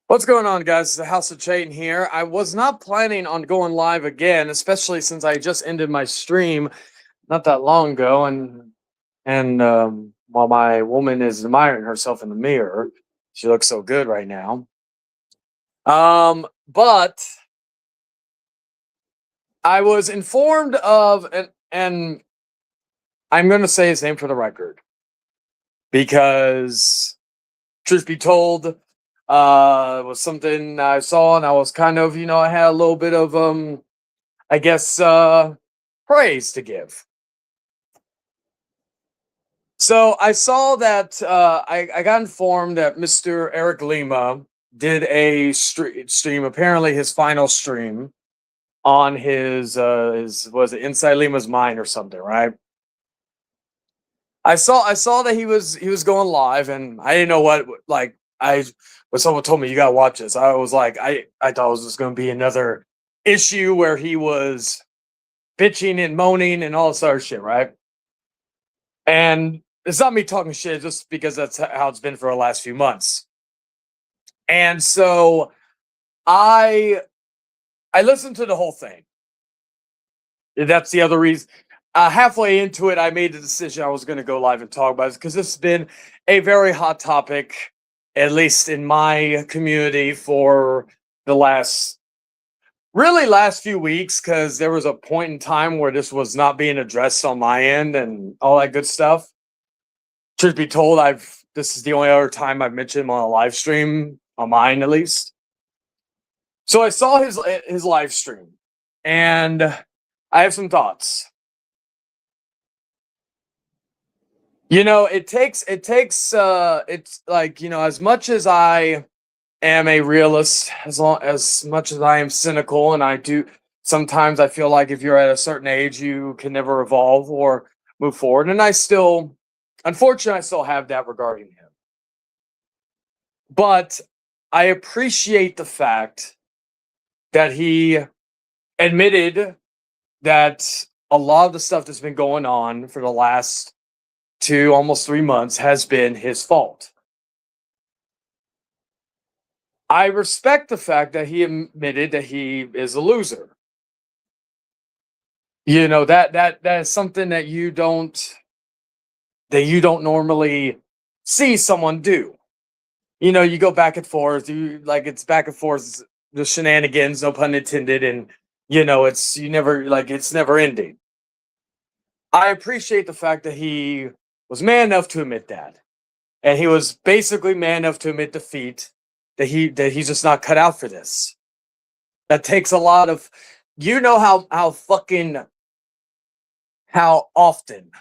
What's going on, guys? It's the House of Chayton here. I was not planning on going live again, especially since I just ended my stream not that long ago, and while my woman is admiring herself in the mirror, she looks so good right now. But I was informed of, and I'm going to say his name for the record because, truth be told, it was something I saw, and I was kind of, I had a little bit of I guess praise to give. So I saw that I got informed that Mr. Eric Lima did a stream, apparently his final stream on his was it Inside Lima's Mind or something, right? I saw that he was going live, and I didn't know what, like, when someone told me you gotta watch this, I was like, I thought it was just gonna be another issue where he was bitching and moaning and all this other shit, right? And it's not me talking shit, just because that's how it's been for the last few months. And so I I listened to the whole thing. That's the other reason. Halfway into it, I made the decision I was going to go live and talk about it because this has been a very hot topic, at least in my community, for the last few weeks. Because there was a point in time where this was not being addressed on my end and all that good stuff. Truth be told, this is the only other time I've mentioned him on a live stream, on mine at least. So I saw his live stream, and I have some thoughts. It's like, as much as I am a realist, as much as I am cynical, and sometimes I feel like if you're at a certain age, you can never evolve or move forward. And unfortunately, I still have that regarding him. But I appreciate the fact that he admitted that a lot of the stuff that's been going on for the last almost 3 months has been his fault. I respect the fact that he admitted that he is a loser. That is something that you don't normally see someone do. You go back and forth, it's back and forth, the shenanigans, no pun intended, and it's never ending. I appreciate the fact that he was man enough to admit that. And he was basically man enough to admit defeat, that he's just not cut out for this. That takes a lot of, how often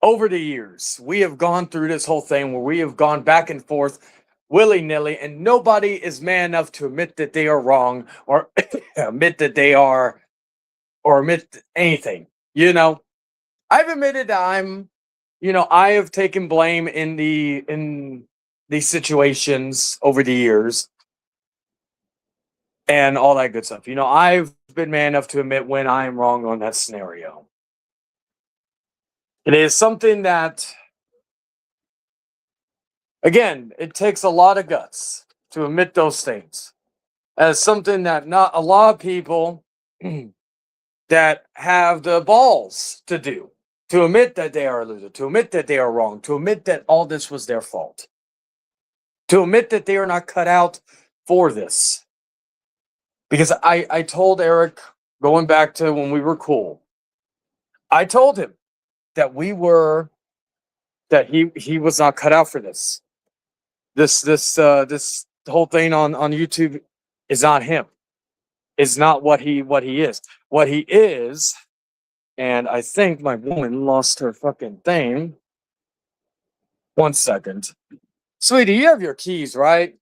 over the years we have gone through this whole thing where we have gone back and forth willy-nilly, and nobody is man enough to admit that they are wrong, or admit that they are, or admit anything. I've admitted that I have taken blame in these situations over the years and all that good stuff. I've been man enough to admit when I am wrong on that scenario. It is something that, again, it takes a lot of guts to admit those things. As something that not a lot of people that have the balls to do, to admit that they are a loser, to admit that they are wrong, to admit that all this was their fault, to admit that they are not cut out for this. Because I told Eric, going back to when we were cool, I told him that he was not cut out for this. This whole thing on YouTube is not him. Is not what he is. What he is, and I think my woman lost her fucking thing. 1 second. Sweetie, you have your keys, right?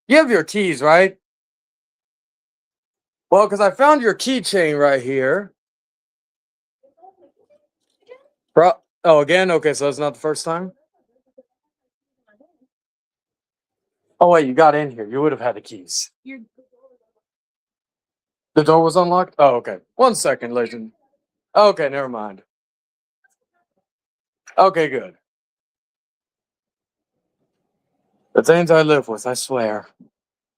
You have your keys, right? Well, because I found your keychain right here. Oh, again? Okay, so it's not the first time? Oh, wait, you got in here. You would have had the keys. The door was unlocked? Oh, okay. 1 second, legend. Okay, never mind. Okay, good. The things I live with, I swear.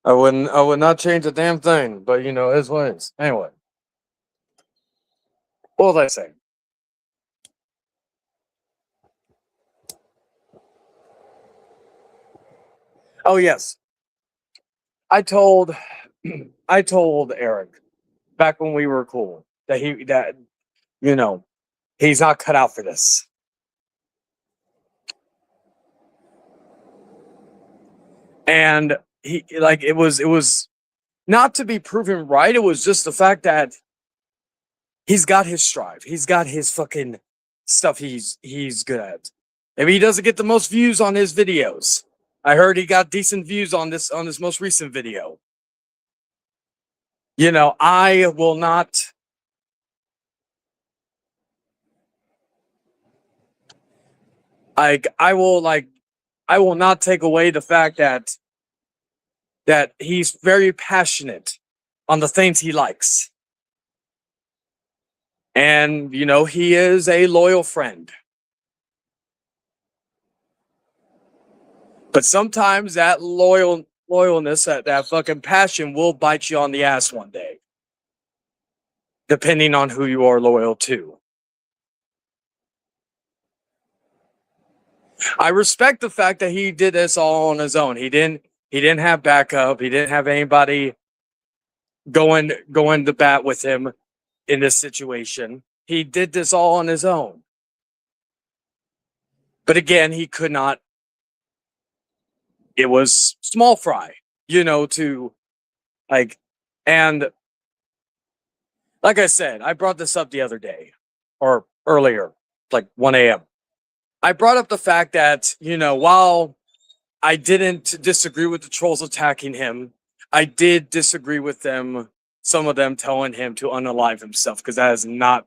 I would not change a damn thing, but you know, it's what it is. Anyway, what was I saying? Oh yes. I told I told Eric back when we were cool that you know, he's not cut out for this. And he like it was not to be proven right. It was just the fact that he's got his strive. He's got his fucking stuff he's good at. Maybe he doesn't get the most views on his videos. I heard he got decent views on this most recent video. You know, I will not I will I will not take away the fact that he's very passionate on the things he likes. And you know, he is a loyal friend. But sometimes that loyalness, that fucking passion will bite you on the ass one day, depending on who you are loyal to. I respect the fact that he did this all on his own. He didn't have backup. He didn't have anybody going to bat with him in this situation. He did this all on his own. But again, he could not. It was small fry, you know, to like, and like I said, I brought this up the other day or earlier, like 1 a.m. I brought up the fact that, you know, while I didn't disagree with the trolls attacking him, I did disagree with them, some of them telling him to unalive himself, because that is not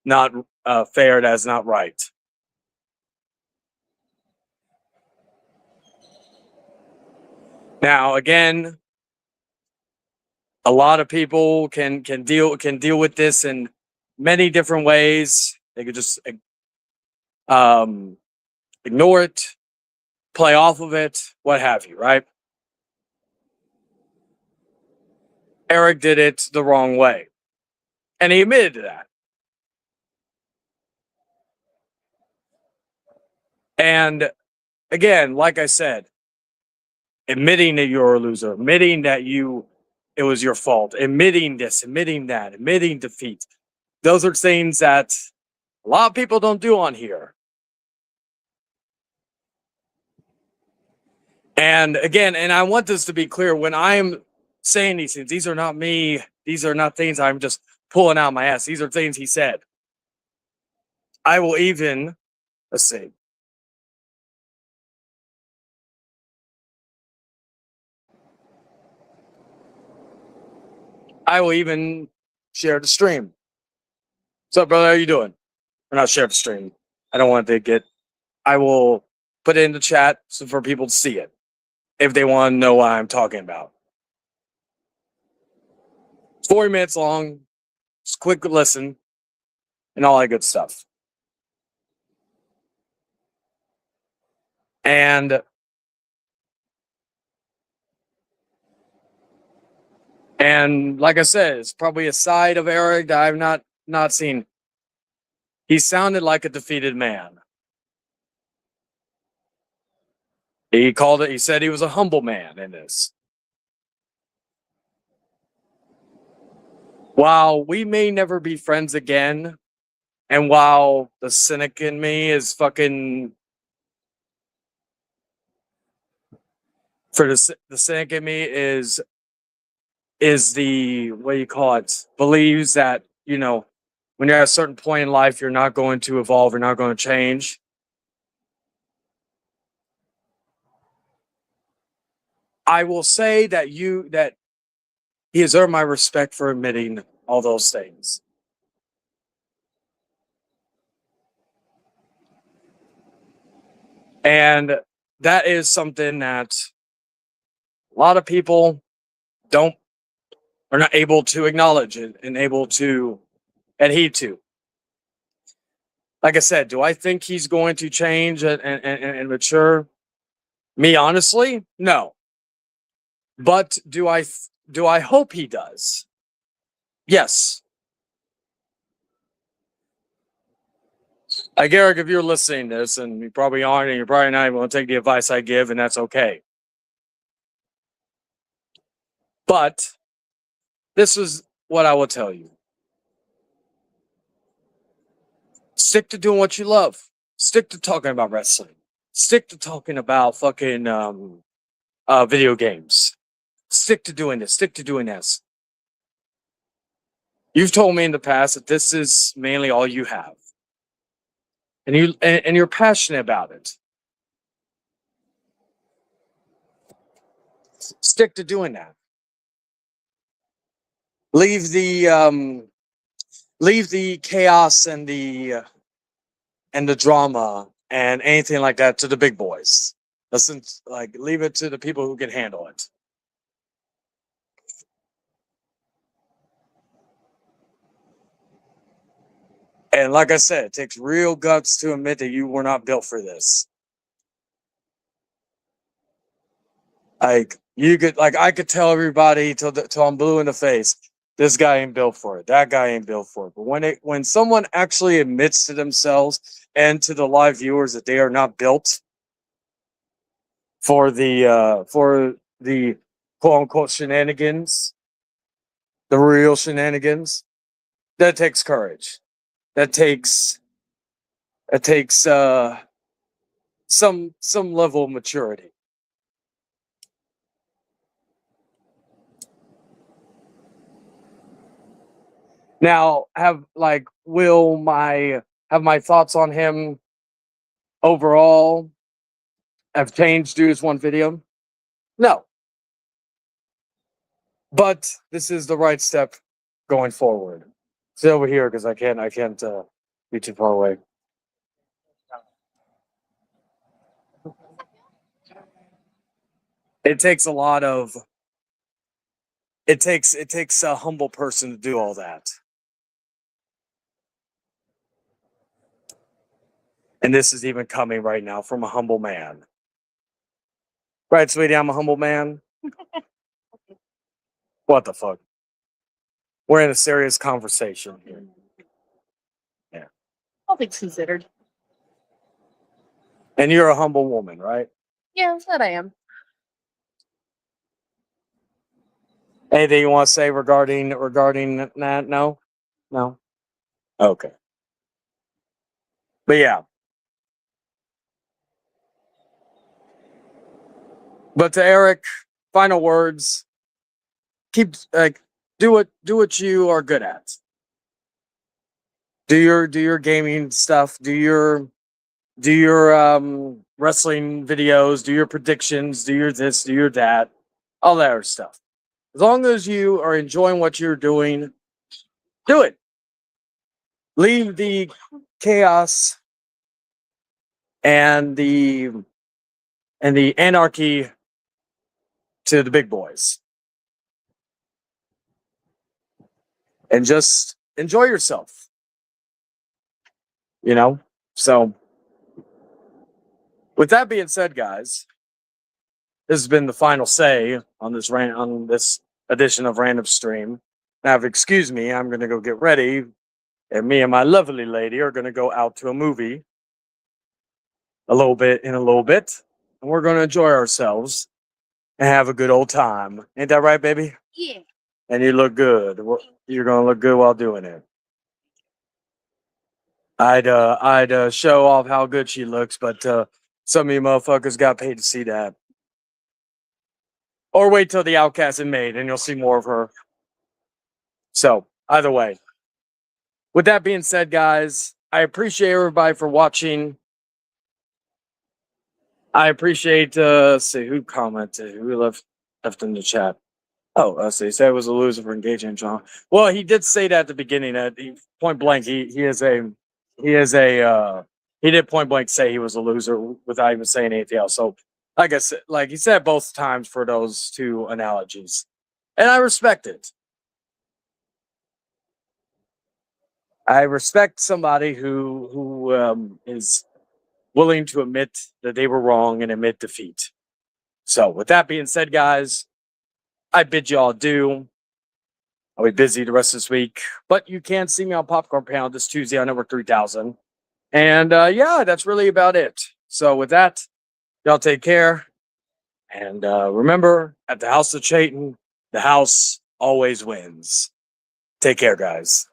fair. That is not right. Now, again, a lot of people can deal with this in many different ways. They could just ignore it, play off of it, what have you, right? Eric did it the wrong way, and he admitted to that. And again, like I said, admitting that you're a loser, admitting that it was your fault, admitting this, admitting that, admitting defeat. Those are things that a lot of people don't do on here. And again, and I want this to be clear, when I'm saying these things, these are not me. These are not things I'm just pulling out my ass. These are things he said. I will even, let's see. I will even share the stream. What's up, brother? How you doing? Or not share the stream. I don't want it to get. I will put it in the chat so for people to see it if they want to know what I'm talking about. It's 40 minutes long. Just quick listen and all that good stuff. And like I said, it's probably a side of Eric that I've not seen. He sounded like a defeated man. He said he was a humble man in this. While we may never be friends again, and while the cynic in me is fucking for the cynic in me is the, what do you call it, believes that, you know, when you're at a certain point in life, you're not going to evolve, you're not going to change. I will say that he has earned my respect for admitting all those things. And that is something that a lot of people are not able to acknowledge and able to adhere to. Like I said, do I think he's going to change and mature? Me, honestly, no. But do I hope he does? Yes. Like Eric, if you're listening to this, and you probably aren't, and you're probably not even going to take the advice I give, and that's okay. But this is what I will tell you: stick to doing what you love. Stick to talking about wrestling. Stick to talking about fucking video games. Stick to doing this. Stick to doing this. You've told me in the past that this is mainly all you have, and you're passionate about it. Stick to doing that. Leave the chaos and the drama and anything like that to the big boys. Listen, like leave it to the people who can handle it. And like I said, it takes real guts to admit that you were not built for this. Like you could, like I could tell everybody till I'm blue in the face, this guy ain't built for it. That guy ain't built for it. But when someone actually admits to themselves and to the live viewers that they are not built for the quote unquote shenanigans, the real shenanigans, that takes courage. That takes some level of maturity. Now, have my thoughts on him overall have changed due to this one video? No, but this is the right step going forward. Sit over here because I can't be too far away. It takes a lot of it takes a humble person to do all that. And this is even coming right now from a humble man. Right, sweetie, I'm a humble man. What the fuck? We're in a serious conversation here. Yeah. All things considered. And you're a humble woman, right? Yeah, that I am. Anything you want to say regarding that? No? No? Okay. But yeah. But to Eric, final words. Keep like do what you are good at. Do your gaming stuff, do your wrestling videos, do your predictions, do your this, do your that, all that other stuff. As long as you are enjoying what you're doing, do it. Leave the chaos and the anarchy to the big boys. And just enjoy yourself. You know? So with that being said, guys, this has been the final say on this edition of Random Stream. Now, if excuse me, I'm gonna go get ready, and me and my lovely lady are gonna go out to a movie in a little bit, and we're gonna enjoy ourselves and have a good old time. Ain't that right, baby? Yeah. And you look good. You're gonna look good while doing it. I'd show off how good she looks, but some of you motherfuckers got paid to see that. Or wait till the Outcast is made and you'll see more of her. So, either way. With that being said, guys, I appreciate everybody for watching. I appreciate see who commented, who left in the chat. Oh, I see. He said it was a loser for engaging John. Well, he did say that at the beginning. That point blank, he did point blank say he was a loser without even saying anything else. So, like I said, like he said both times for those two analogies, and I respect it. I respect somebody who is willing to admit that they were wrong and admit defeat. So with that being said, guys, I bid you all adieu. I'll be busy the rest of this week, but you can see me on Popcorn Panel this Tuesday on Network 3000. And yeah, that's really about it. So with that, y'all take care. And remember, at the House of Chayton, the house always wins. Take care, guys.